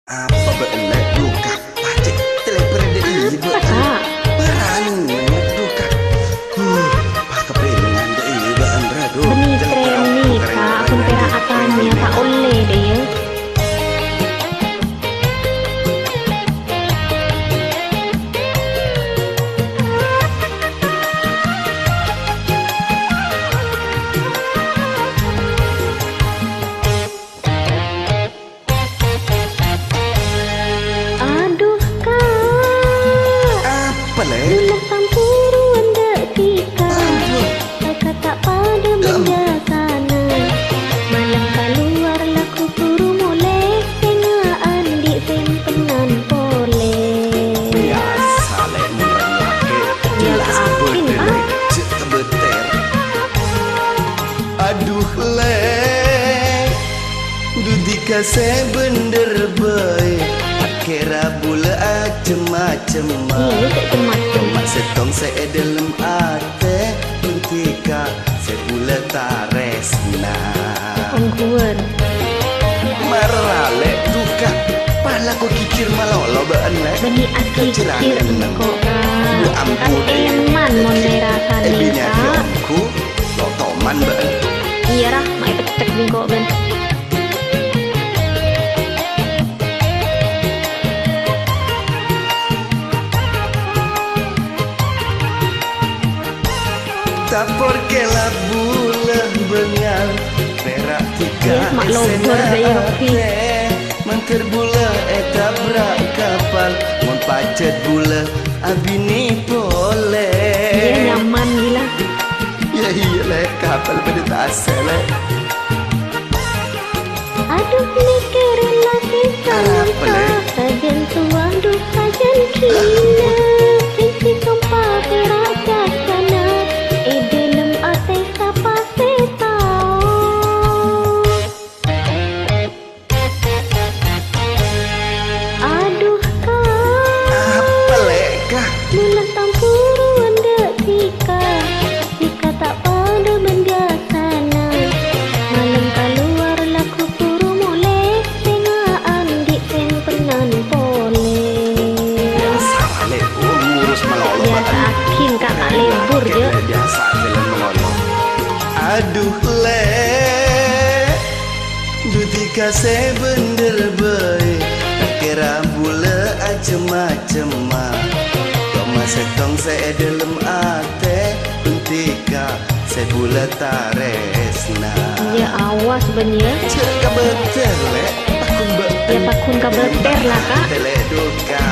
Apa benar duka pacik telepon dia ibu barang duka pak kepengen dia ibu andrado benih keren nih kak akun pera akannya tak oleh deh ya. Bulan sampuruan detika kakak tak pada menjasana malam keluar laku puru mulai sengaan di simpenan pole biasa lek laki jelas bener cek beter aduh lek dudika saya bener baik kira bula macem-macem mak setong saya dalam ate mentika saya bula taresna ongkuan marale duka pala ko kikir malolo baan lek benih aki kikir kok kan eman mon rasane binya aku lo toman baan iya rah mai petek bingko ben tak porque la bula bengal perak tiga manter bula eta brak kapal mon pacet bula abini pole dia nyaman gila ya iya lek kapal pada tasel aduh mikirin lagi sama sajen tuang duh sajen kina kisi sumpah kerasa sana edelem ate sapa setau aduh kak apa lek kah bulan tampuruan detika jika tak pada menjasana malam keluar laku puru mulai sengaan di simpenan pole biasa lek ngurus malolo biasa akin kakak lebur je biasa jalan malolo aduh lek dutika saya bener baik kira bula macem-macem setong saya dalam ate untika saya bula taresna ya awas bener cek beter lek pakun beter ya pakun ka beter lah kak tele duka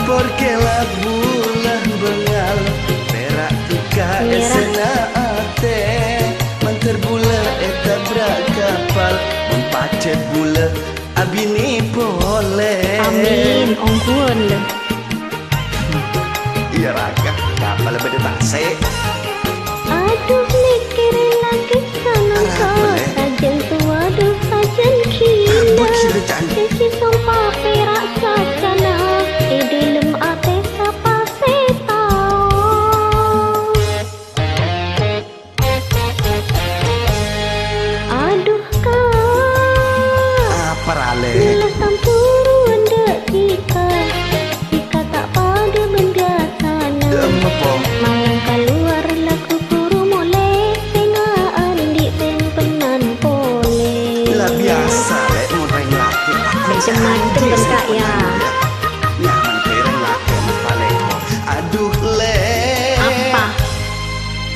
porque la bula bengal perak tika esena ate manter bula eta brak kapal mempacet bula abini pole amin ongkuan le iya raka kapal beda tasik aduh mikirin lagi sana kau sajen tua duh sajen kina kisi sumpah perak sana edelem ate sapa setau aduh kak apa rale bulan tampuruan detika jika tak pada menjasana malam keluar laku puru mulai sengaan di simpenan pole lah biasa lek orang laki macam-macam kan kak ya nyaman keren laki paling aduh lek apa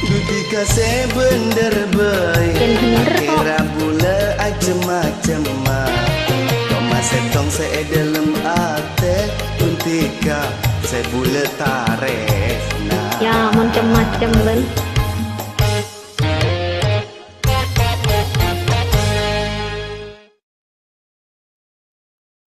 dutika saya bener baik yang bener kok kira bula macem-macem koma setong saya dalam ate untika saya bula taresna ya macam-macam ben